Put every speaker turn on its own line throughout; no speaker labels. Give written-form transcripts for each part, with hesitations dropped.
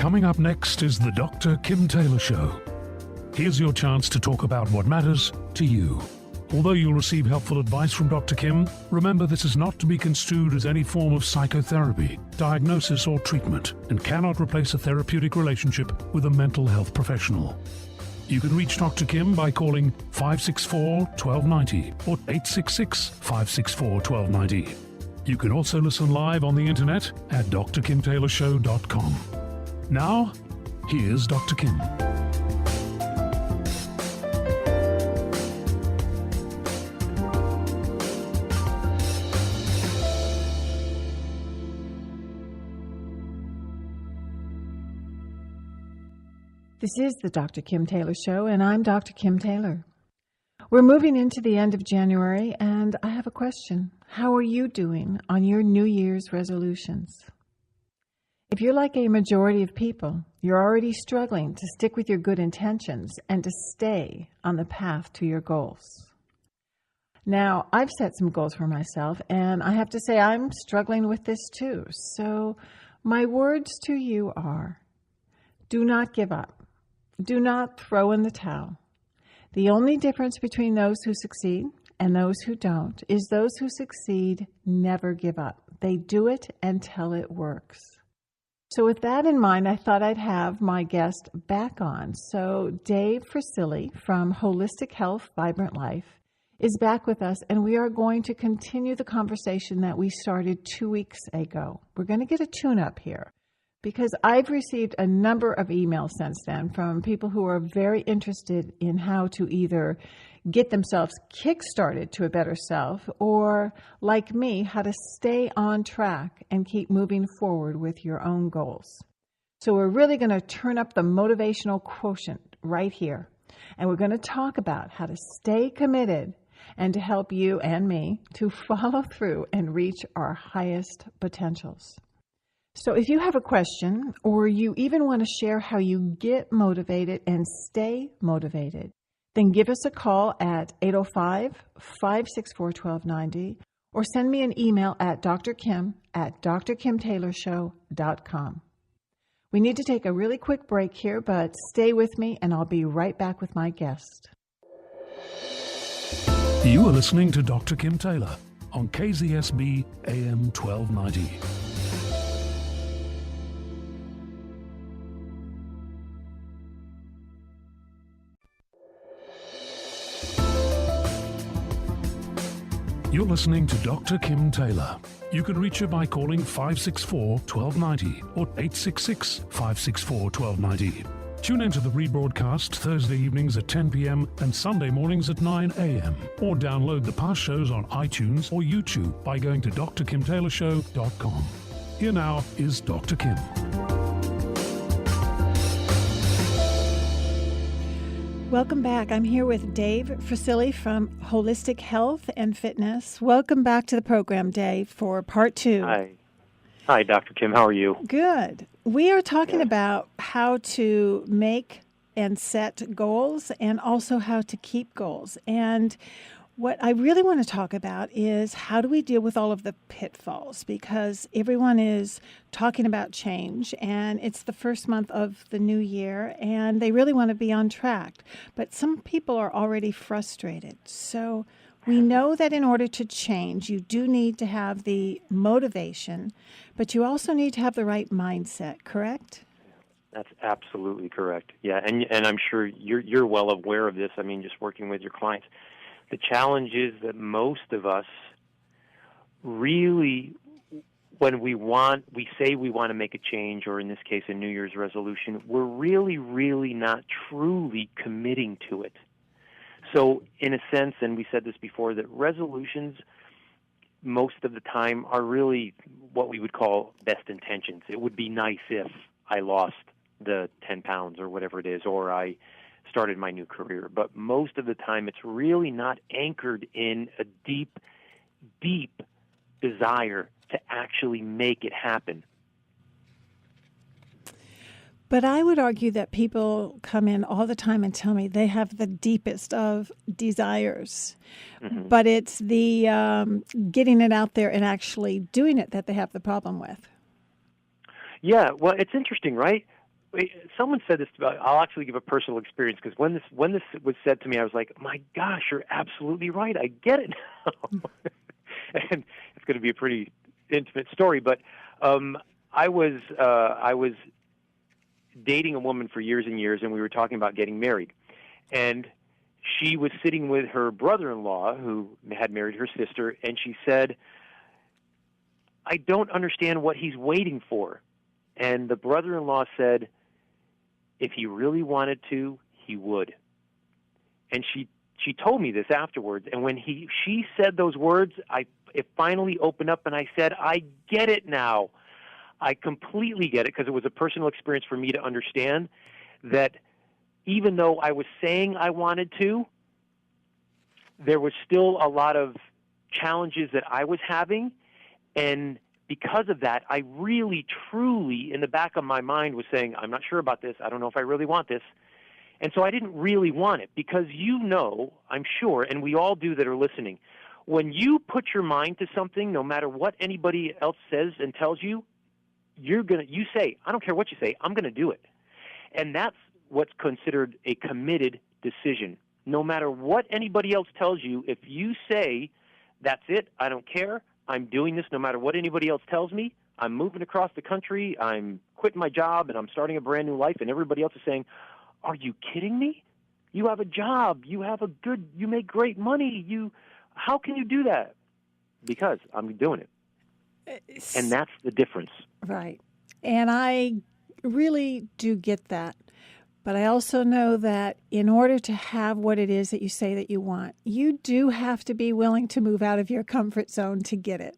Coming up next is the Dr. Kim Taylor Show. Here's your chance to talk about what matters to you. Although you'll receive helpful advice from Dr. Kim, remember this is not to be construed as any form of psychotherapy, diagnosis, or treatment, and cannot replace a therapeutic relationship with a mental health professional. You can reach Dr. Kim by calling 564-1290 or 866-564-1290. You can also listen live on the internet at drkimtaylorshow.com. Now, here's Dr. Kim.
This is the Dr. Kim Taylor Show, and I'm Dr. Kim Taylor. We're moving into the end of January, and I have a question. How are you doing on your New Year's resolutions? If you're like a majority of people, you're already struggling to stick with your good intentions and to stay on the path to your goals. Now, I've set some goals for myself, and I have to say I'm struggling with this too. So my words to you are, do not give up. Do not throw in the towel. The only difference between those who succeed and those who don't is those who succeed never give up. They do it until it works. So with that in mind, I thought I'd have my guest back on. So Dave Frisilli from Holistic Health, Vibrant Life is back with us, and we are going to continue the conversation that we started 2 weeks ago. We're going to get a tune-up here, because I've received a number of emails since then from people who are very interested in how to either get themselves kick-started to a better self or, like me, how to stay on track and keep moving forward with your own goals. So we're really going to turn up the motivational quotient right here. And we're going to talk about how to stay committed and to help you and me to follow through and reach our highest potentials. So if you have a question, or you even want to share how you get motivated and stay motivated, then give us a call at 805-564-1290 or send me an email at drkim@drkimtaylorshow.com. We need to take a really quick break here, but stay with me and I'll be right back with my guest.
You are listening to Dr. Kim Taylor on KZSB AM 1290. You're listening to Dr. Kim Taylor. You can reach her by calling 564-1290 or 866-564-1290. Tune into the rebroadcast Thursday evenings at 10 p.m. and Sunday mornings at 9 a.m. Or download the past shows on iTunes or YouTube by going to drkimtaylorshow.com. Here now is Dr. Kim.
Welcome back. I'm here with Dave Frisilli from Holistic Health and Fitness. Welcome back to the program, Dave, for part 2.
Hi. Hi, Dr. Kim. How are you?
Good. We are talking about how to make and set goals and also how to keep goals. And what I really want to talk about is how do we deal with all of the pitfalls, because everyone is talking about change and it's the first month of the new year and they really want to be on track. But some people are already frustrated. So we know that in order to change, you do need to have the motivation, but you also need to have the right mindset, correct?
That's absolutely correct. Yeah, and I'm sure you're well aware of this. I mean, just working with your clients. The challenge is that most of us really, when we say we want to make a change, or in this case, a New Year's resolution, we're really, really not truly committing to it. So in a sense, and we said this before, that resolutions most of the time are really what we would call best intentions. It would be nice if I lost the 10 pounds or whatever it is, or I started my new career. But most of the time, it's really not anchored in a deep, deep desire to actually make it happen.
But I would argue that people come in all the time and tell me they have the deepest of desires. Mm-hmm. But it's the getting it out there and actually doing it that they have the problem with.
Yeah, well, it's interesting, right? Someone said this about, I'll actually give a personal experience, because when this was said to me, I was like, my gosh, you're absolutely right. I get it now. And it's going to be a pretty intimate story, but I was dating a woman for years and years, and we were talking about getting married. And she was sitting with her brother-in-law, who had married her sister, and she said, I don't understand what he's waiting for. And the brother-in-law said, if he really wanted to, he would. And she told me this afterwards. And when she said those words, it finally opened up, and I said, I get it now. I completely get it, because it was a personal experience for me to understand that even though I was saying I wanted to, there was still a lot of challenges that I was having. And because of that, I really, truly, in the back of my mind, was saying, I'm not sure about this. I don't know if I really want this. And so I didn't really want it, because I'm sure, and we all do that are listening, when you put your mind to something, no matter what anybody else says and tells you, you say, I don't care what you say, I'm going to do it. And that's what's considered a committed decision. No matter what anybody else tells you, if you say, that's it, I don't care, I'm doing this no matter what anybody else tells me, I'm moving across the country, I'm quitting my job, and I'm starting a brand new life, and everybody else is saying, are you kidding me? You have a job, you make great money, how can you do that? Because I'm doing it. And that's the difference.
Right. And I really do get that. But I also know that in order to have what it is that you say that you want, you do have to be willing to move out of your comfort zone to get it.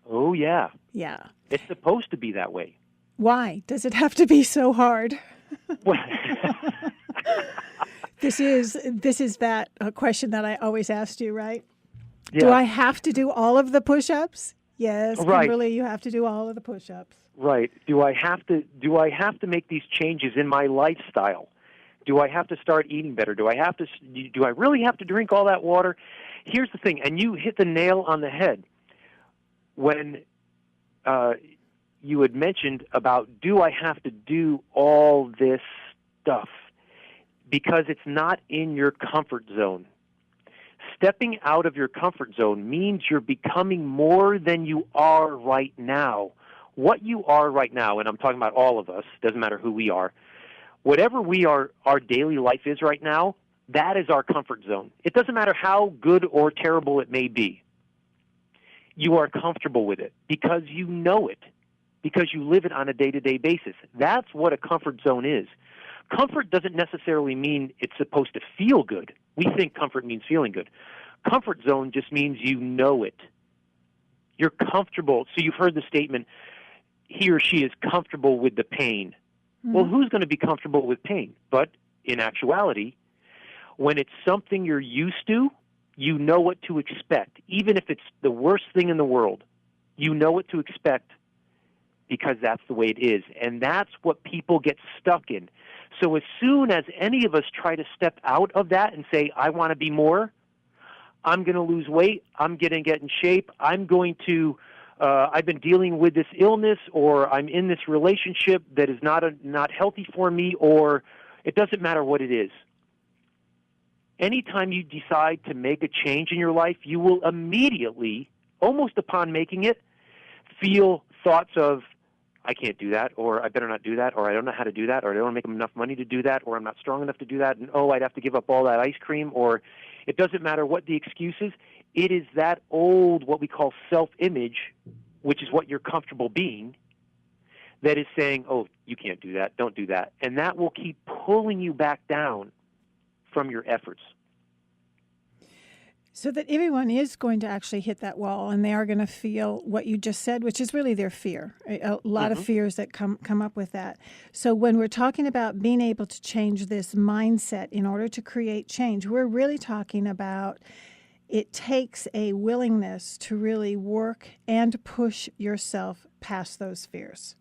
Oh, yeah.
Yeah.
It's supposed to be that way.
Why? Does it have to be so hard? This is that question that I always asked you, right? Yeah. Do I have to do all of the push-ups? Yes,
right.
Kimberly, you have to do all of the push-ups.
Right. Do I have to make these changes in my lifestyle? Do I have to start eating better? Do I really have to drink all that water? Here's the thing, and you hit the nail on the head when you had mentioned about, do I have to do all this stuff? Because it's not in your comfort zone. Stepping out of your comfort zone means you're becoming more than you are right now. What you are right now, and I'm talking about all of us, doesn't matter who we are, whatever our daily life is right now, that is our comfort zone. It doesn't matter how good or terrible it may be. You are comfortable with it because you know it, because you live it on a day-to-day basis. That's what a comfort zone is. Comfort doesn't necessarily mean it's supposed to feel good. We think comfort means feeling good. Comfort zone just means you know it. You're comfortable. So you've heard the statement, he or she is comfortable with the pain. Mm-hmm. Well, who's going to be comfortable with pain? But in actuality, when it's something you're used to, you know what to expect. Even if it's the worst thing in the world, you know what to expect because that's the way it is. And that's what people get stuck in. So as soon as any of us try to step out of that and say, I want to be more, I'm going to lose weight, I'm going to get in shape, I've been dealing with this illness, or I'm in this relationship that is not healthy for me, or it doesn't matter what it is. Anytime you decide to make a change in your life, you will immediately, almost upon making it, feel thoughts of, I can't do that, or I better not do that, or I don't know how to do that, or I don't make enough money to do that, or I'm not strong enough to do that, and I'd have to give up all that ice cream, or it doesn't matter what the excuse is. It is that old, what we call self-image, which is what you're comfortable being, that is saying, oh, you can't do that, don't do that. And that will keep pulling you back down from your efforts.
So that everyone is going to actually hit that wall, and they are going to feel what you just said, which is really their fear. A lot of fears that come up with that. So when we're talking about being able to change this mindset in order to create change, we're really talking about it takes a willingness to really work and push yourself past those fears.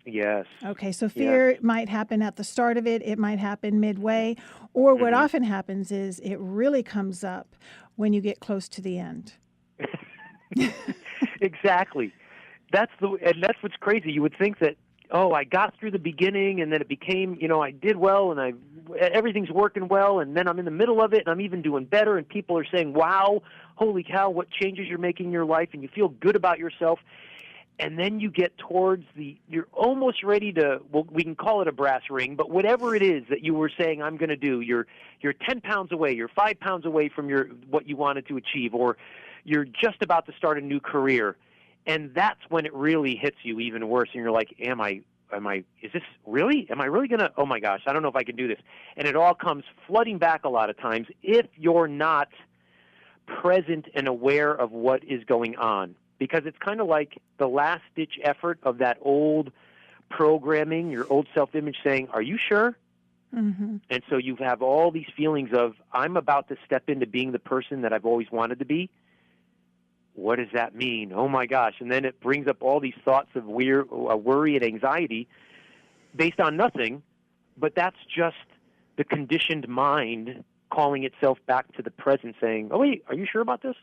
Yes.
Okay, so fear might happen at the start of it. It might happen midway. Or what often happens is it really comes up when you get close to the end.
Exactly. And that's what's crazy. You would think that I got through the beginning, and then it became, I did well, and everything's working well, and then I'm in the middle of it, and I'm even doing better, and people are saying, wow, holy cow, what changes you're making in your life, and you feel good about yourself. And then you get towards you're almost ready to, well, we can call it a brass ring, but whatever it is that you were saying I'm going to do, you're 10 pounds away, you're 5 pounds away from what you wanted to achieve, or you're just about to start a new career. And that's when it really hits you even worse. And you're like, is this really? Am I really going to, oh my gosh, I don't know if I can do this. And it all comes flooding back a lot of times if you're not present and aware of what is going on. Because it's kind of like the last-ditch effort of that old programming, your old self-image saying, are you sure?
Mm-hmm.
And so you have all these feelings of, I'm about to step into being the person that I've always wanted to be. What does that mean? Oh, my gosh. And then it brings up all these thoughts of worry and anxiety based on nothing, but that's just the conditioned mind calling itself back to the present saying, oh, wait, are you sure about this?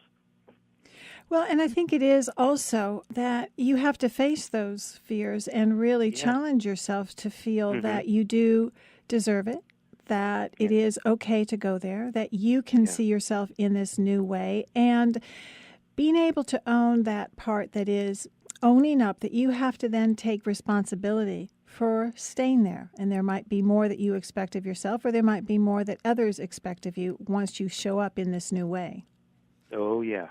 Well, and I think it is also that you have to face those fears and really challenge yourself to feel that you do deserve it, that it is okay to go there, that you can see yourself in this new way, and being able to own that part that is owning up that you have to then take responsibility for staying there. And there might be more that you expect of yourself, or there might be more that others expect of you once you show up in this new way.
Oh, yeah.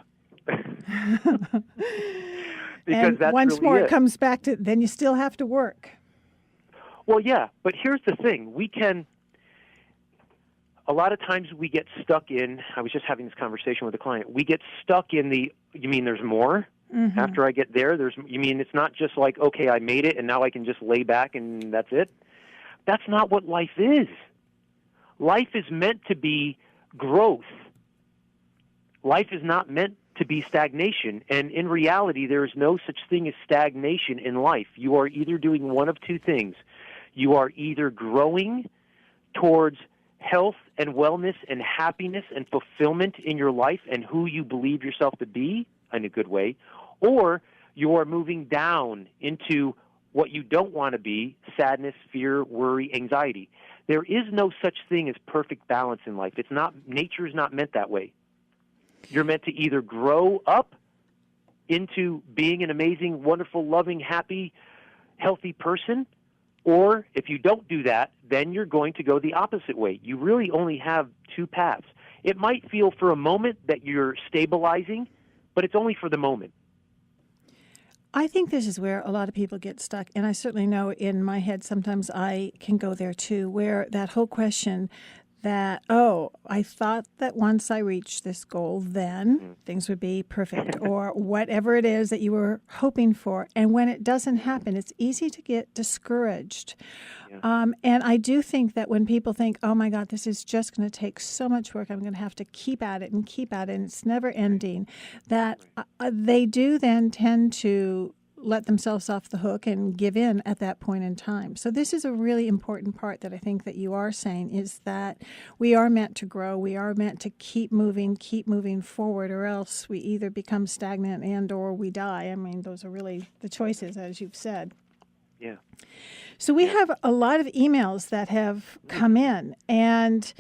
And
that's
once
really
more it comes back to, then you still have to work.
Well, yeah, but here's the thing. A lot of times we get stuck in, I was just having this conversation with a client, we get stuck in you mean there's more? Mm-hmm. After I get there, you mean it's not just like, okay, I made it and now I can just lay back and that's it? That's not what life is. Life is meant to be growth. Life is not meant to be stagnation. And in reality, there is no such thing as stagnation in life. You are either doing one of two things. You are either growing towards health and wellness and happiness and fulfillment in your life and who you believe yourself to be in a good way, or you are moving down into what you don't want to be, sadness, fear, worry, anxiety. There is no such thing as perfect balance in life. Nature is not meant that way. You're meant to either grow up into being an amazing, wonderful, loving, happy, healthy person, or if you don't do that, then you're going to go the opposite way. You really only have two paths. It might feel for a moment that you're stabilizing, but it's only for the moment.
I think this is where a lot of people get stuck, and I certainly know in my head sometimes I can go there too, where that whole question that, I thought that once I reached this goal, then things would be perfect, or whatever it is that you were hoping for. And when it doesn't happen, it's easy to get discouraged. Yeah. And I do think that when people think, oh my God, this is just going to take so much work, I'm going to have to keep at it, and it's never ending, that they do then tend to let themselves off the hook and give in at that point in time. So this is a really important part that I think that you are saying, is that we are meant to grow. We are meant to keep moving forward, or else we either become stagnant and or we die. I mean, those are really the choices, as you've said.
Yeah.
So we have a lot of emails that have come in, and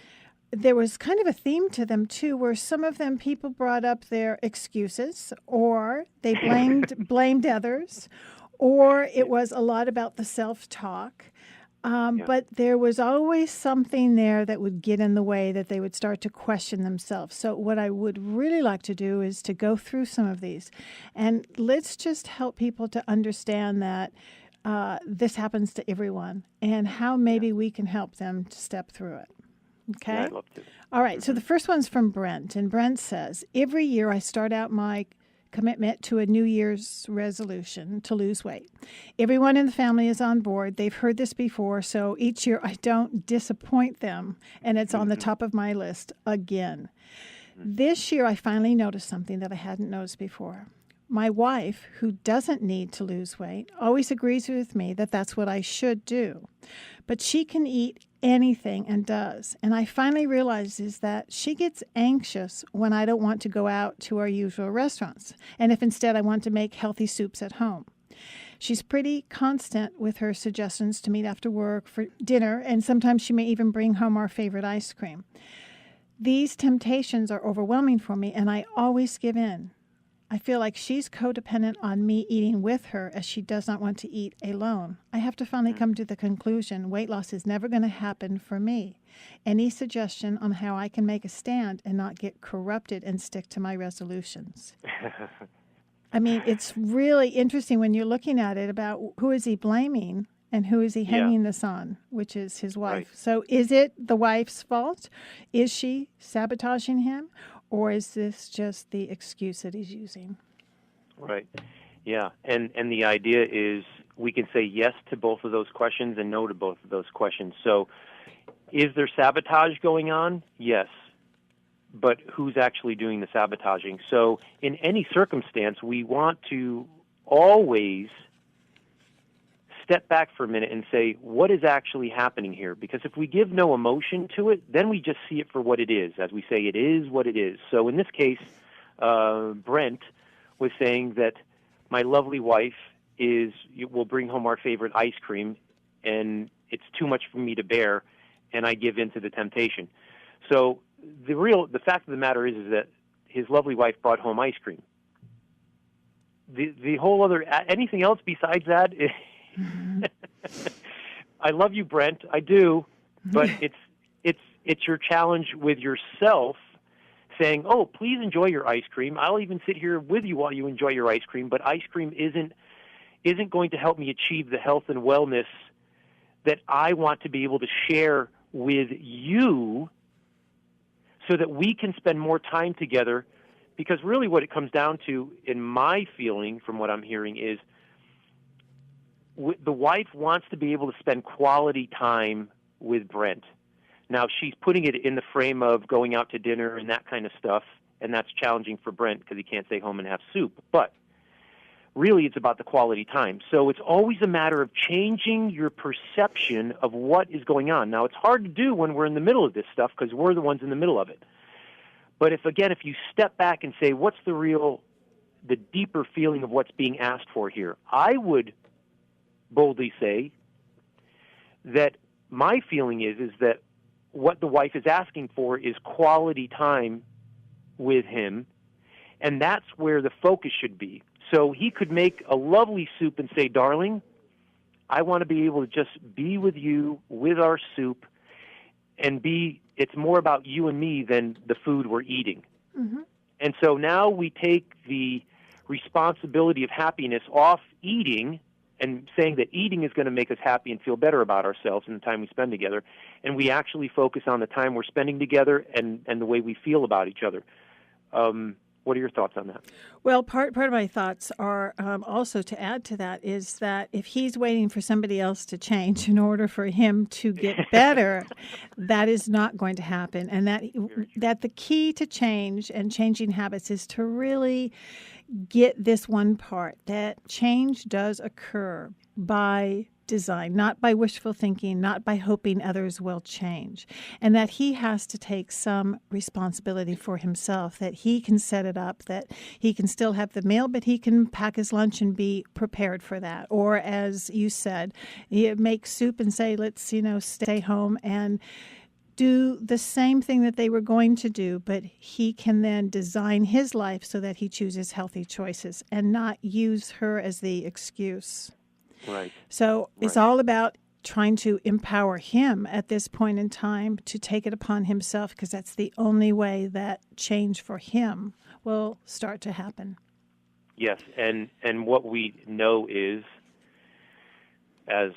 there was kind of a theme to them, too, where some of them people brought up their excuses, or they blamed others, or it was a lot about the self-talk. But there was always something there that would get in the way, that they would start to question themselves. So what I would really like to do is to go through some of these. And let's just help people to understand that this happens to everyone, and how maybe we can help them to step through it. Okay?
Yeah, I'd love to.
All right, so the first one's from Brent, and Brent says, every year I start out my commitment to a New Year's resolution to lose weight. Everyone in the family is on board. They've heard this before, so each year I don't disappoint them, and it's on the top of my list again. This year I finally noticed something that I hadn't noticed before. My wife, who doesn't need to lose weight, always agrees with me that that's what I should do. But she can eat anything and does. And I finally realized is that she gets anxious when I don't want to go out to our usual restaurants, and if instead I want to make healthy soups at home. She's pretty constant with her suggestions to meet after work for dinner, and sometimes she may even bring home our favorite ice cream. These temptations are overwhelming for me, and I always give in. I feel like she's codependent on me eating with her as she does not want to eat alone. I have to finally come to the conclusion weight loss is never going to happen for me. Any suggestion on how I can make a stand and not get corrupted and stick to my resolutions? I mean, it's really interesting when you're looking at it about who is he blaming and who is he hanging this on, which is his wife.
Right.
So is it the wife's fault? Is she sabotaging him? Or is this just the excuse that he's using?
Right. Yeah. And the idea is we can say yes to both of those questions and no to both of those questions. So is there sabotage going on? Yes. But who's actually doing the sabotaging? So in any circumstance, we want to always step back for a minute and say, what is actually happening here? Because if we give no emotion to it, then we just see it for what it is. As we say, it is what it is. So in this case, Brent was saying that my lovely wife will bring home our favorite ice cream, and it's too much for me to bear, and I give in to the temptation. So the fact of the matter is that his lovely wife brought home ice cream. The whole other, anything else besides that, I love you, Brent. I do, but it's your challenge with yourself, saying, "Oh, please enjoy your ice cream. I'll even sit here with you while you enjoy your ice cream." But ice cream isn't going to help me achieve the health and wellness that I want to be able to share with you, so that we can spend more time together. Because really, what it comes down to, in my feeling, from what I'm hearing, is the wife wants to be able to spend quality time with Brent. Now, she's putting it in the frame of going out to dinner and that kind of stuff, and that's challenging for Brent because he can't stay home and have soup. But really, it's about the quality time. So it's always a matter of changing your perception of what is going on. Now, it's hard to do when we're in the middle of this stuff because we're the ones in the middle of it. But if you step back and say, what's the deeper feeling of what's being asked for here? I would boldly say that my feeling is that what the wife is asking for is quality time with him, and that's where the focus should be. So he could make a lovely soup and say, "Darling, I want to be able to just be with you with our soup and it's more about you and me than the food we're eating."
Mm-hmm.
And so now we take the responsibility of happiness off eating and saying that eating is going to make us happy and feel better about ourselves and the time we spend together, and we actually focus on the time we're spending together and the way we feel about each other. What are your thoughts on that?
Well, part of my thoughts are also to add to that is that if he's waiting for somebody else to change in order for him to get better, that is not going to happen. And that the key to change and changing habits is to really get this one part, that change does occur by design, not by wishful thinking, not by hoping others will change, and that he has to take some responsibility for himself, that he can set it up, that he can still have the meal, but he can pack his lunch and be prepared for that. Or as you said, make soup and say, let's, stay home and do the same thing that they were going to do, but he can then design his life so that he chooses healthy choices and not use her as the excuse.
Right.
So it's all about trying to empower him at this point in time to take it upon himself, because that's the only way that change for him will start to happen.
Yes, and what we know is, as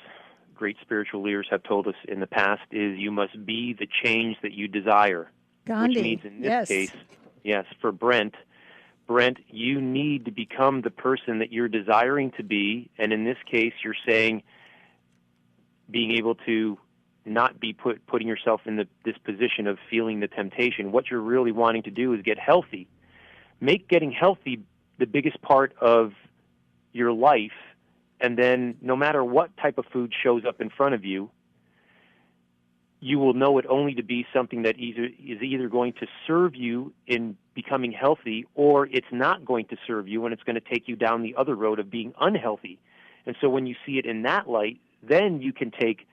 great spiritual leaders have told us in the past, is you must be the change that you desire.
Gandhi.
Which means in this case, yes, for Brent, you need to become the person that you're desiring to be. And in this case, you're saying being able to not be putting yourself in this position of feeling the temptation. What you're really wanting to do is get healthy. Make getting healthy the biggest part of your life, and then no matter what type of food shows up in front of you, you will know it only to be something that is either going to serve you in becoming healthy, or it's not going to serve you and it's going to take you down the other road of being unhealthy. And so when you see it in that light, then you can take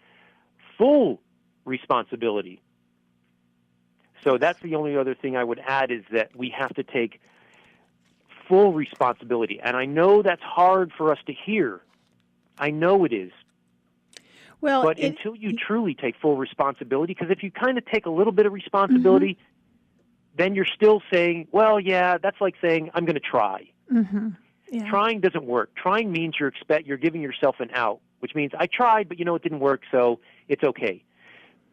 full responsibility. So that's the only other thing I would add, is that we have to take full responsibility. And I know that's hard for us to hear. I know it is.
Well,
but until you truly take full responsibility, because if you kind of take a little bit of responsibility, then you're still saying, well, yeah, that's like saying, I'm going to try.
Yeah.
Trying doesn't work. Trying means you're giving yourself an out, which means I tried, but it didn't work, so it's okay.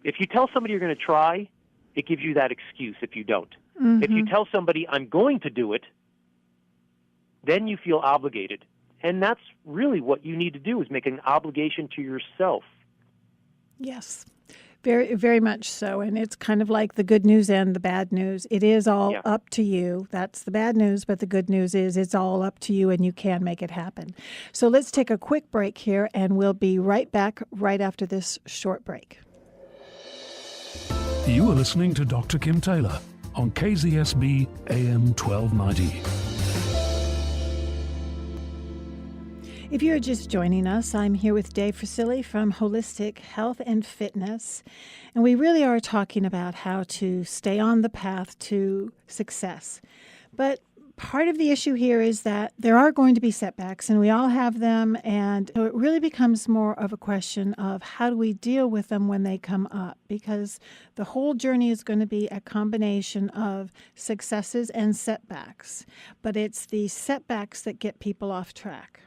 If you tell somebody you're going to try, it gives you that excuse if you don't. If you tell somebody I'm going to do it, then you feel obligated. And that's really what you need to do, is make an obligation to yourself.
Yes, very, very much so. And it's kind of like the good news and the bad news. It is all up to you. That's the bad news, but the good news is it's all up to you and you can make it happen. So let's take a quick break here, and we'll be right back right after this short break.
You are listening to Dr. Kim Taylor on KZSB AM 1290.
If you're just joining us, I'm here with Dave Frasili from Holistic Health and Fitness, and we really are talking about how to stay on the path to success. But part of the issue here is that there are going to be setbacks, and we all have them, and so it really becomes more of a question of how do we deal with them when they come up, because the whole journey is going to be a combination of successes and setbacks, but it's the setbacks that get people off track.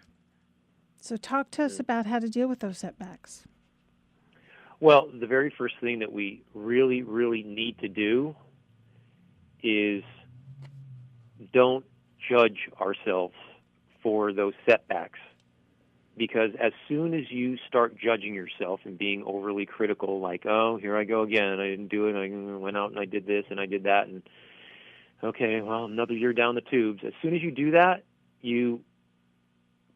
So talk to us about how to deal with those setbacks.
Well, the very first thing that we really, really need to do is don't judge ourselves for those setbacks. Because as soon as you start judging yourself and being overly critical, like, oh, here I go again, I didn't do it, I went out and I did this and I did that, and okay, well, another year down the tubes. As soon as you do that, you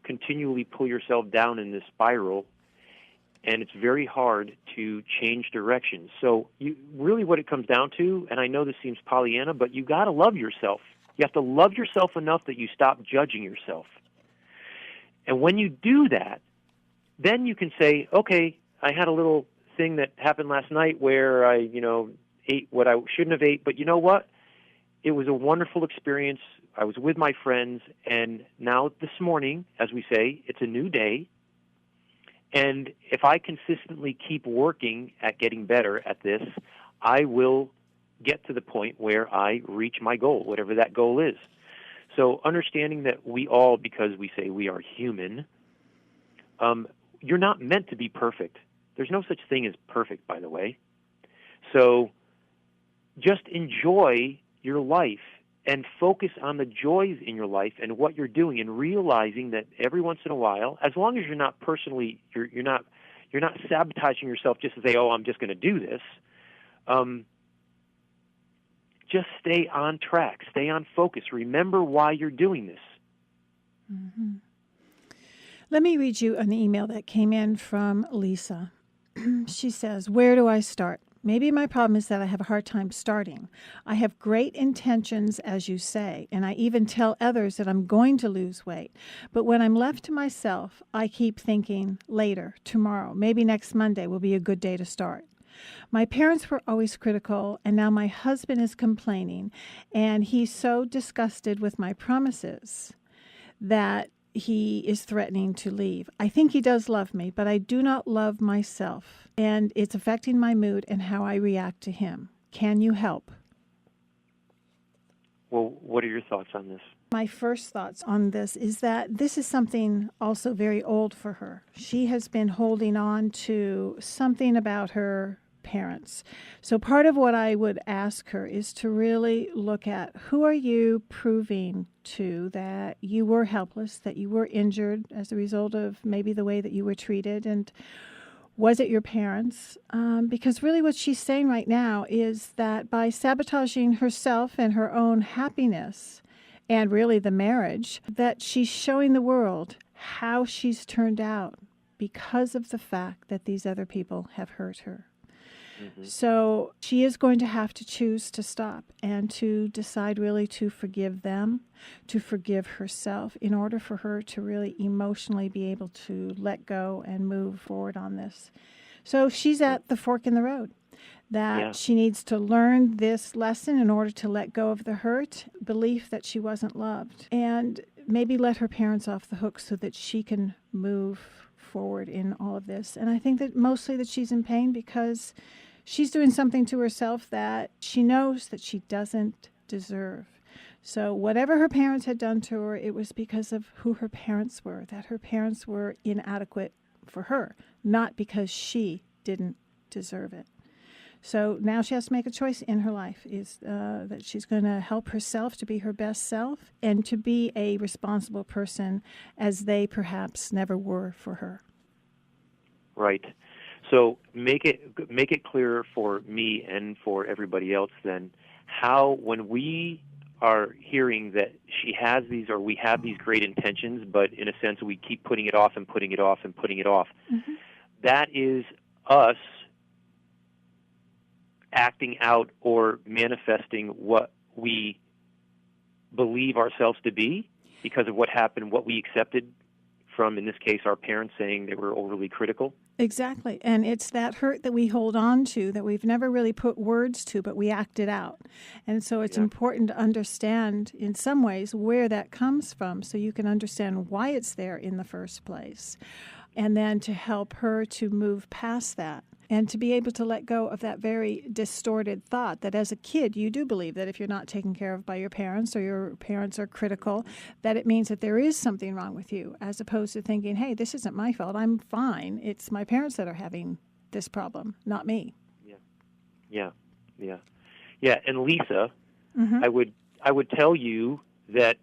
continually pull yourself down in this spiral, and it's very hard to change direction. So really what it comes down to, and I know this seems Pollyanna, but you got to love yourself. You have to love yourself enough that you stop judging yourself. And when you do that, then you can say, okay, I had a little thing that happened last night where I, ate what I shouldn't have ate, but you know what? It was a wonderful experience. I was with my friends, and now this morning, as we say, it's a new day. And if I consistently keep working at getting better at this, I will get to the point where I reach my goal, whatever that goal is. So understanding that we all, because we say we are human, you're not meant to be perfect. There's no such thing as perfect, by the way. So just enjoy your life and focus on the joys in your life and what you're doing, and realizing that every once in a while, as long as you're not you're not sabotaging yourself just to say, oh, I'm just going to do this. Just stay on track, stay on focus. Remember why you're doing this.
Mm-hmm. Let me read you an email that came in from Lisa. She says, where do I start? Maybe my problem is that I have a hard time starting. I have great intentions, as you say, and I even tell others that I'm going to lose weight. But when I'm left to myself, I keep thinking, later, tomorrow, maybe next Monday will be a good day to start. My parents were always critical, and now my husband is complaining, and he's so disgusted with my promises that he is threatening to leave. I think he does love me, but I do not love myself, and it's affecting my mood and how I react to him. Can you help?
Well, what are your thoughts on this?
My first thoughts on this is that this is something also very old for her. She has been holding on to something about her parents. So part of what I would ask her is to really look at, who are you proving to that you were helpless, that you were injured as a result of maybe the way that you were treated, and was it your parents? Because really what she's saying right now is that by sabotaging herself and her own happiness, and really the marriage, that she's showing the world how she's turned out because of the fact that these other people have hurt her. So she is going to have to choose to stop and to decide really to forgive them, to forgive herself in order for her to really emotionally be able to let go and move forward on this. So she's at the fork in the road that she needs to learn this lesson in order to let go of the hurt, belief that she wasn't loved, and maybe let her parents off the hook so that she can move forward in all of this. And I think that mostly that she's in pain because she's doing something to herself that she knows that she doesn't deserve. So whatever her parents had done to her, it was because of who her parents were, that her parents were inadequate for her, not because she didn't deserve it. So now she has to make a choice in her life, is that she's going to help herself to be her best self and to be a responsible person as they perhaps never were for her.
Right. So make it clear for me and for everybody else then how, when we are hearing that she has these, or we have these great intentions, but in a sense we keep putting it off and putting it off and putting it off, that is us acting out or manifesting what we believe ourselves to be because of what happened, what we accepted from, in this case, our parents saying they were overly critical.
Exactly. And it's that hurt that we hold on to that we've never really put words to, but we act it out. And so it's important to understand in some ways where that comes from so you can understand why it's there in the first place. And then to help her to move past that. And to be able to let go of that very distorted thought that as a kid, you do believe that if you're not taken care of by your parents or your parents are critical, that it means that there is something wrong with you, as opposed to thinking, hey, this isn't my fault. I'm fine. It's my parents that are having this problem, not me.
Yeah. And Lisa, I would tell you that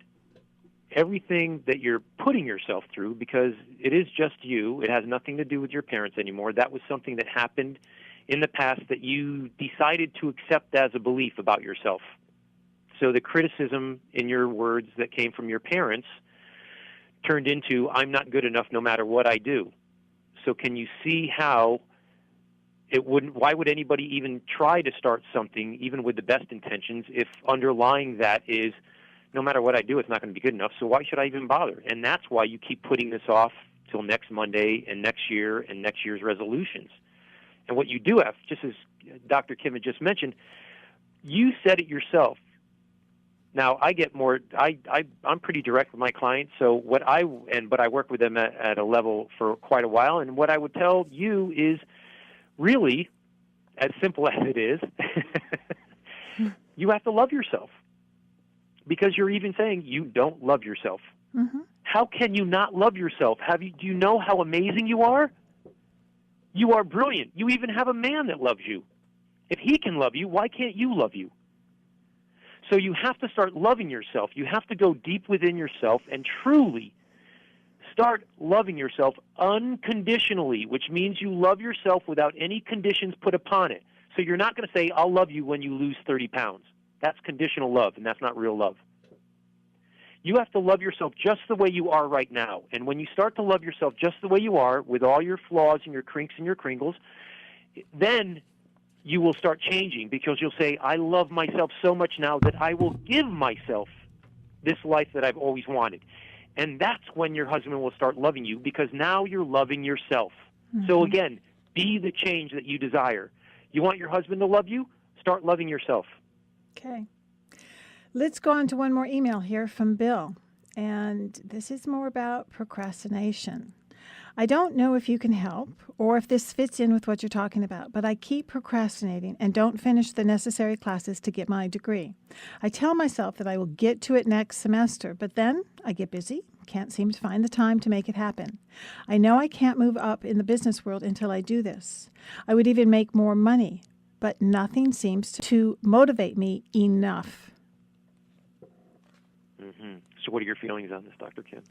everything that you're putting yourself through, because it is just you, it has nothing to do with your parents anymore. That was something that happened in the past that you decided to accept as a belief about yourself. So the criticism, in your words, that came from your parents turned into, I'm not good enough no matter what I do. So can you see how why would anybody even try to start something, even with the best intentions, if underlying that is, no matter what I do, it's not going to be good enough, so why should I even bother? And that's why you keep putting this off till next Monday and next year and next year's resolutions. And what you do have, just as Dr. Kim had just mentioned, you said it yourself. Now, I get more, I'm pretty direct with my clients, so but I work with them at a level for quite a while, and what I would tell you is really, as simple as it is, you have to love yourself. Because you're even saying you don't love yourself. How can you not love yourself? Do you know how amazing you are? You are brilliant. You even have a man that loves you. If he can love you, why can't you love you? So you have to start loving yourself. You have to go deep within yourself and truly start loving yourself unconditionally, which means you love yourself without any conditions put upon it. So you're not going to say, I'll love you when you lose 30 pounds. That's conditional love, and that's not real love. You have to love yourself just the way you are right now. And when you start to love yourself just the way you are, with all your flaws and your crinks and your kringles, then you will start changing, because you'll say, I love myself so much now that I will give myself this life that I've always wanted. And that's when your husband will start loving you, because now you're loving yourself. So again, be the change that you desire. You want your husband to love you? Start loving yourself.
Okay. Let's go on to one more email here from Bill. And this is more about procrastination. I don't know if you can help or if this fits in with what you're talking about, but I keep procrastinating and don't finish the necessary classes to get my degree. I tell myself that I will get to it next semester, but then I get busy, can't seem to find the time to make it happen. I know I can't move up in the business world until I do this. I would even make more money, but nothing seems to motivate me enough.
So what are your feelings on this, Dr. Kim?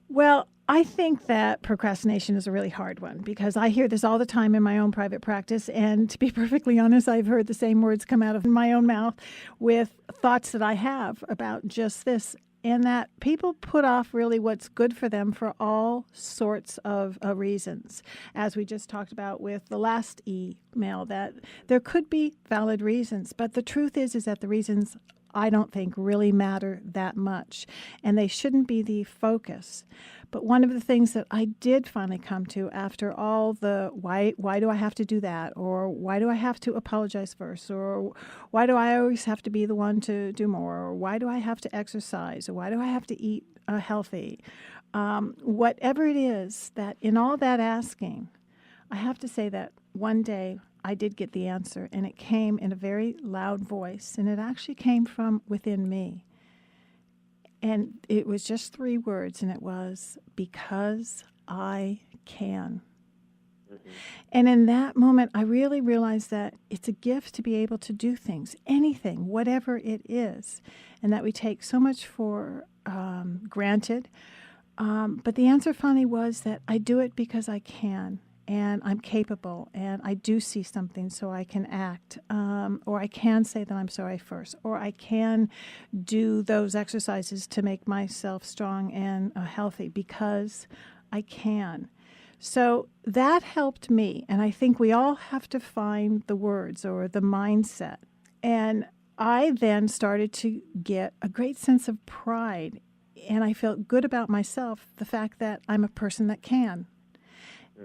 Well, I think that procrastination is a really hard one, because I hear this all the time in my own private practice. And to be perfectly honest, I've heard the same words come out of my own mouth with thoughts that I have about just this. and that people put off really what's good for them for all sorts of reasons. As we just talked about with the last email, that there could be valid reasons, but the truth is that the reasons I don't think really matter that much, and they shouldn't be the focus. But one of the things that I did finally come to after all the why do I have to do that, or why do I have to apologize first, or why do I always have to be the one to do more, or why do I have to exercise, or why do I have to eat healthy, whatever it is, that in all that asking, I have to say that one day I did get the answer, and it came in a very loud voice, and it actually came from within me. And it was just 3 words, and it was, because I can. Mm-hmm. And in that moment, I really realized that it's a gift to be able to do things, anything, whatever it is, and that we take so much for granted. But the answer finally was that I do it because I can. And I'm capable, and I do see something, so I can act, or I can say that I'm sorry first, or I can do those exercises to make myself strong and healthy because I can. So that helped me, and I think we all have to find the words or the mindset. And I then started to get a great sense of pride, and I felt good about myself, the fact that I'm a person that can.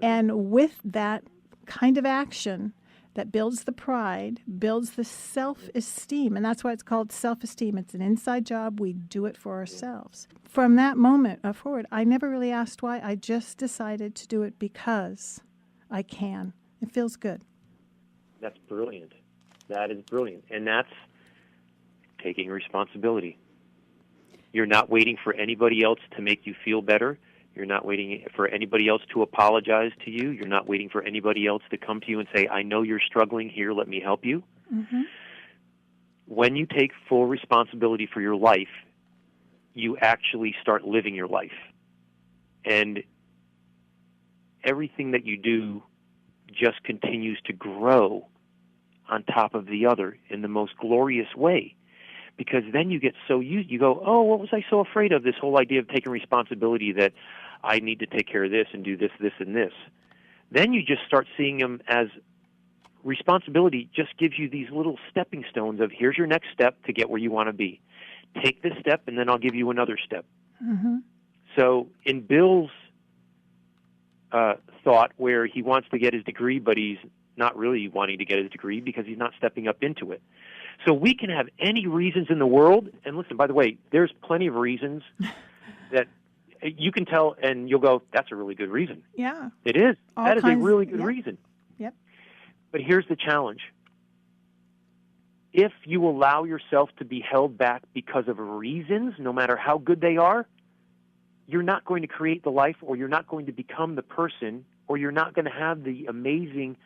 And with that kind of action that builds the pride, builds the self-esteem, and that's why it's called self-esteem. It's an inside job. We do it for ourselves. From that moment forward, I never really asked why. I just decided to do it because I can. It feels good.
That's brilliant. That is brilliant. And that's taking responsibility. You're not waiting for anybody else to make you feel better. You're not waiting for anybody else to apologize to you. You're not waiting for anybody else to come to you and say, I know you're struggling here, let me help you. Mm-hmm. When you take full responsibility for your life, you actually start living your life. And everything that you do just continues to grow on top of the other in the most glorious way. Because then you get so used, you go, oh, what was I so afraid of? This whole idea of taking responsibility that I need to take care of this and do this, this, and this. Then you just start seeing them as responsibility just gives you these little stepping stones of here's your next step to get where you want to be. Take this step, and then I'll give you another step. Mm-hmm. So in Bill's thought where he wants to get his degree, but he's not really wanting to get his degree because he's not stepping up into it. So we can have any reasons in the world, and listen, by the way, there's plenty of reasons that you can tell, and you'll go, that's a really good reason.
Yeah.
It is. That is a really good
yep.
reason.
Yep.
But here's the challenge. If you allow yourself to be held back because of reasons, no matter how good they are, you're not going to create the life, or you're not going to become the person, or you're not going to have the amazing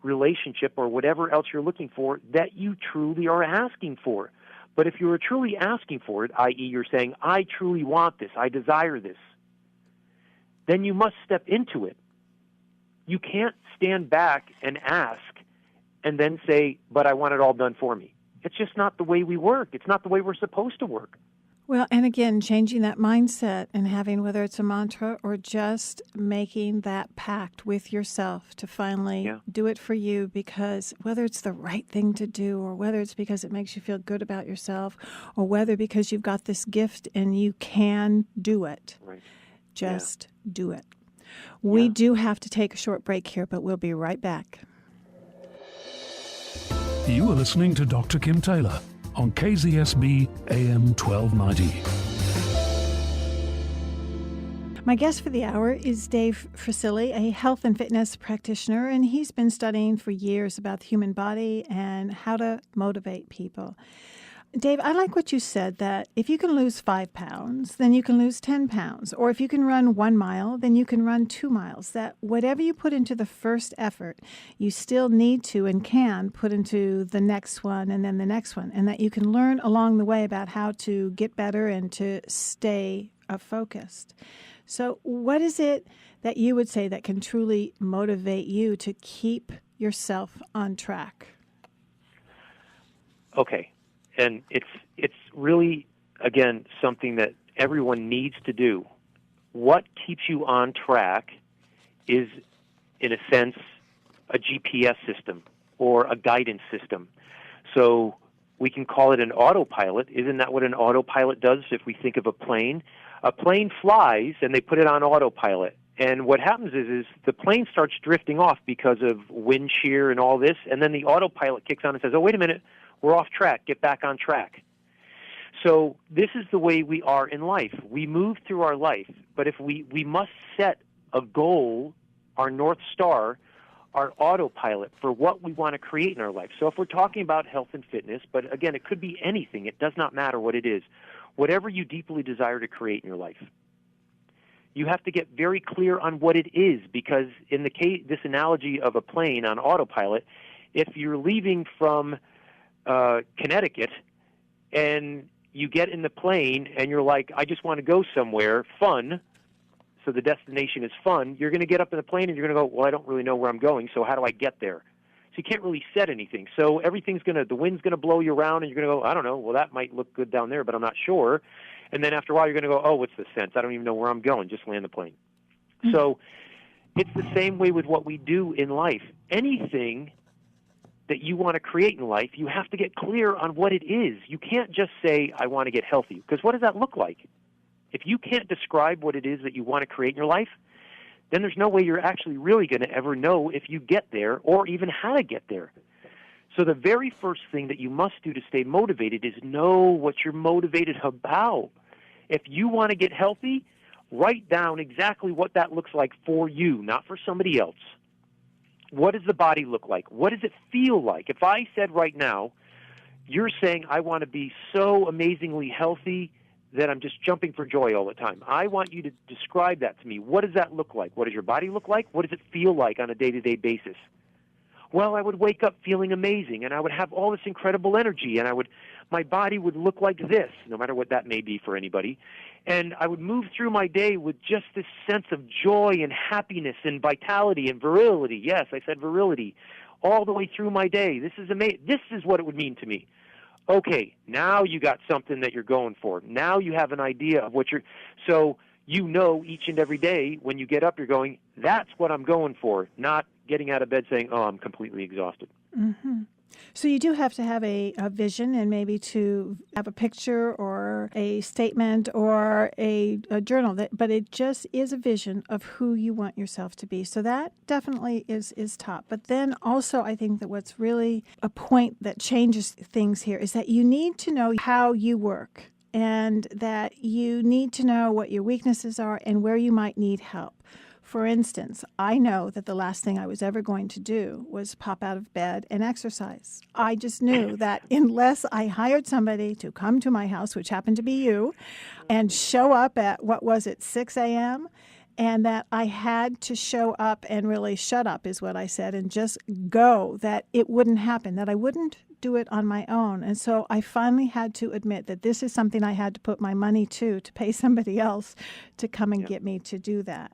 relationship or whatever else you're looking for that you truly are asking for. But if you are truly asking for it, i.e. you're saying, I truly want this, I desire this, then you must step into it. You can't stand back and ask and then say, but I want it all done for me. It's just not the way we work. It's not the way we're supposed to work.
Well, and again, changing that mindset and having, whether it's a mantra or just making that pact with yourself to finally do it for you, because whether it's the right thing to do, or whether it's because it makes you feel good about yourself, or whether because you've got this gift and you can do it, just do it. We do have to take a short break here, but we'll be right back.
You are listening to Dr. Kim Taylor on KZSB AM 1290.
My guest for the hour is Dave Frasili, a health and fitness practitioner, and he's been studying for years about the human body and how to motivate people. Dave, I like what you said, that if you can lose 5 pounds, then you can lose 10 pounds. Or if you can run 1 mile, then you can run 2 miles. That whatever you put into the first effort, you still need to and can put into the next one and then the next one. And that you can learn along the way about how to get better and to stay focused. So what is it that you would say that can truly motivate you to keep yourself on track?
Okay. And it's really, again, something that everyone needs to do. What keeps you on track is, in a sense, a GPS system or a guidance system. So we can call it an autopilot. Isn't that what an autopilot does if we think of a plane? A plane flies and they put it on autopilot. And what happens is the plane starts drifting off because of wind shear and all this, and then the autopilot kicks on and says, oh, wait a minute, we're off track, get back on track. So this is the way we are in life. We move through our life, but if we must set a goal, our North Star, our autopilot for what we want to create in our life. So if we're talking about health and fitness, but again, it could be anything. It does not matter what it is. Whatever you deeply desire to create in your life, you have to get very clear on what it is, because in the case, this analogy of a plane on autopilot, if you're leaving from Connecticut and you get in the plane and you're like, I just want to go somewhere fun, so the destination is fun, you're going to get up in the plane and you're going to go, well, I don't really know where I'm going, so how do I get there? So you can't really set anything. So the wind's going to blow you around and you're going to go, I don't know, well, that might look good down there, but I'm not sure. And then after a while you're going to go, oh, what's the sense? I don't even know where I'm going, just land the plane. Mm-hmm. So it's the same way with what we do in life. Anything that you want to create in life, you have to get clear on what it is. You can't just say, I want to get healthy, because what does that look like? If you can't describe what it is that you want to create in your life, then there's no way you're actually really going to ever know if you get there or even how to get there. So the very first thing that you must do to stay motivated is know what you're motivated about. If you want to get healthy, write down exactly what that looks like for you, not for somebody else. What does the body look like? What does it feel like? If I said right now, you're saying I want to be so amazingly healthy that I'm just jumping for joy all the time. I want you to describe that to me. What does that look like? What does your body look like? What does it feel like on a day-to-day basis? Well, I would wake up feeling amazing, and I would have all this incredible energy, and my body would look like this, no matter what that may be for anybody. And I would move through my day with just this sense of joy and happiness and vitality and virility. Yes, I said virility. All the way through my day. This is amazing. This is what it would mean to me. Okay, now you got something that you're going for. Now you have an idea of what you're... So you know each and every day when you get up, you're going, that's what I'm going for, not getting out of bed saying, oh, I'm completely exhausted.
Mm-hmm. So you do have to have a vision, and maybe to have a picture or a statement or a journal, but it just is a vision of who you want yourself to be. So that definitely is top. But then also I think that what's really a point that changes things here is that you need to know how you work, and that you need to know what your weaknesses are and where you might need help. For instance, I know that the last thing I was ever going to do was pop out of bed and exercise. I just knew that unless I hired somebody to come to my house, which happened to be you, and show up at, 6 a.m., and that I had to show up and really shut up is what I said, and just go, that it wouldn't happen, that I wouldn't do it on my own. And so I finally had to admit that this is something I had to put my money to pay somebody else to come and get me to do that.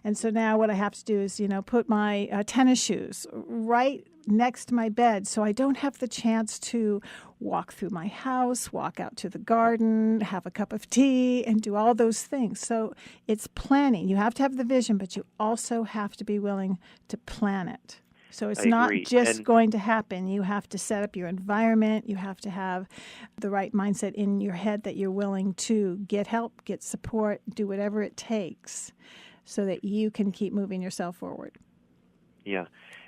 And so now what I have to do is, put my tennis shoes right next to my bed so I don't have the chance to walk through my house, walk out to the garden, have a cup of tea, and do all those things. So it's planning. You have to have the vision, but you also have to be willing to plan it. So it's not just going to happen. You have to set up your environment. You have to have the right mindset in your head that you're willing to get help, get support, do whatever it takes, so that you can keep moving yourself forward.
Yeah,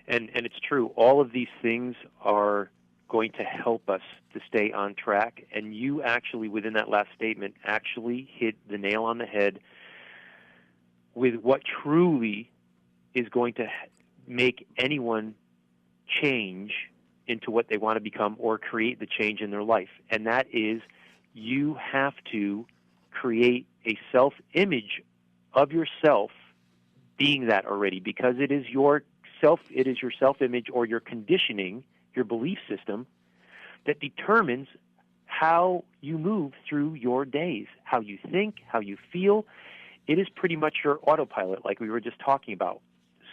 and it's true. All of these things are going to help us to stay on track. And you actually, within that last statement, actually hit the nail on the head with what truly is going to make anyone change into what they want to become or create the change in their life. And that is, you have to create a self-image of yourself being that already, because it is your self-image or your conditioning, your belief system, that determines how you move through your days, how you think, how you feel. It is pretty much your autopilot, like we were just talking about.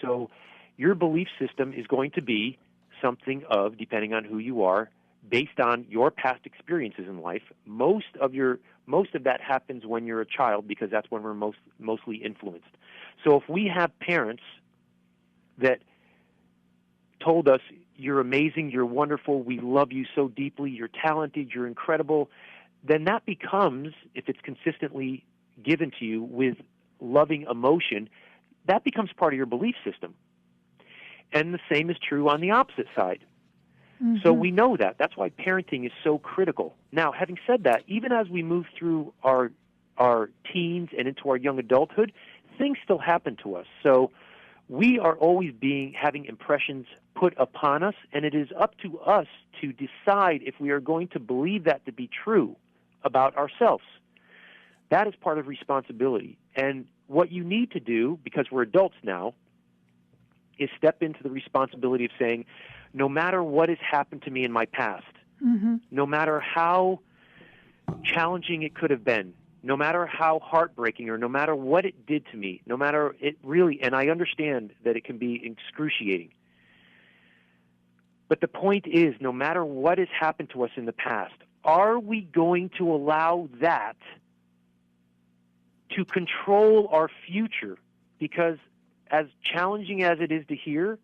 So your belief system is going to be something of, depending on who you are, based on your past experiences in life. Most of your most of that happens when you're a child because that's when we're mostly influenced. So if we have parents that told us, you're amazing, you're wonderful, we love you so deeply, you're talented, you're incredible, then that becomes, if it's consistently given to you with loving emotion, that becomes part of your belief system. And the same is true on the opposite side. Mm-hmm. So we know that. That's why parenting is so critical. Now, having said that, even as we move through our teens and into our young adulthood, things still happen to us. So we are always having impressions put upon us, and it is up to us to decide if we are going to believe that to be true about ourselves. That is part of responsibility. And what you need to do, because we're adults now, is step into the responsibility of saying, no matter what has happened to me in my past, mm-hmm. no matter how challenging it could have been, no matter how heartbreaking or no matter what it did to me, no matter it really, and I understand that it can be excruciating. But the point is, no matter what has happened to us in the past, are we going to allow that to control our future? Because as challenging as it is to hear,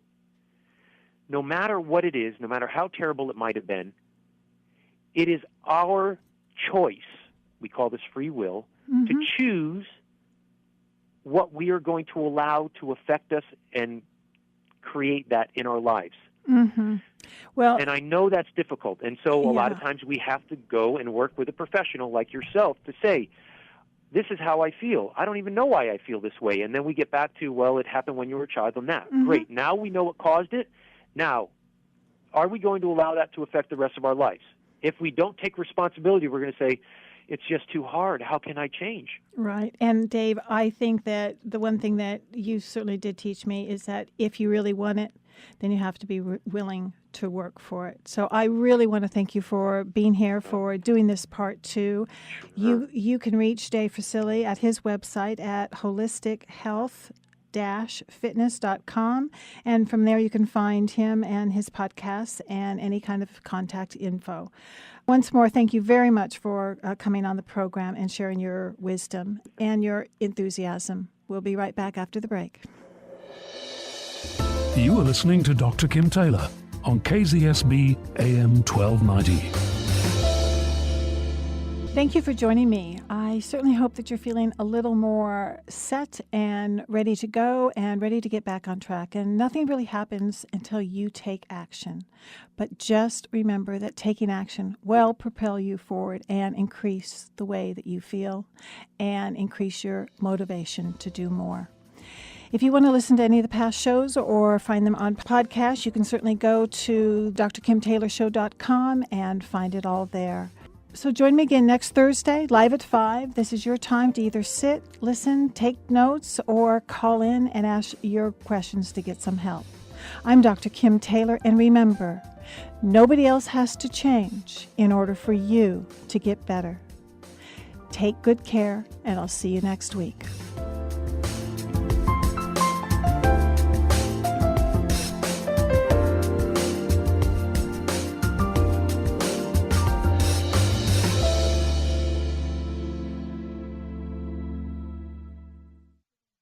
no matter what it is, no matter how terrible it might have been, it is our choice, we call this free will, mm-hmm. to choose what we are going to allow to affect us and create that in our lives.
Mm-hmm. Well,
and I know that's difficult, and so a lot of times we have to go and work with a professional like yourself to say, this is how I feel. I don't even know why I feel this way. And then we get back to, well, it happened when you were a child. And that, mm-hmm. great. Now we know what caused it. Now, are we going to allow that to affect the rest of our lives? If we don't take responsibility, we're going to say, it's just too hard. How can I change?
Right. And Dave, I think that the one thing that you certainly did teach me is that if you really want it, then you have to be willing to work for it. So I really want to thank you for being here, for doing this part 2. Sure. You can reach Dave Facili at his website at holistichealth-fitness.com, and from there you can find him and his podcasts and any kind of contact info. Once more, thank you very much for coming on the program and sharing your wisdom and your enthusiasm. We'll be right back after the break.
You are listening to Dr. Kim Taylor on KZSB AM 1290.
Thank you for joining me. I certainly hope that you're feeling a little more set and ready to go and ready to get back on track. And nothing really happens until you take action. But just remember that taking action will propel you forward and increase the way that you feel and increase your motivation to do more. If you want to listen to any of the past shows or find them on podcasts, you can certainly go to drkimtaylorshow.com and find it all there. So join me again next Thursday, live at 5. This is your time to either sit, listen, take notes, or call in and ask your questions to get some help. I'm Dr. Kim Taylor, and remember, nobody else has to change in order for you to get better. Take good care, and I'll see you next week.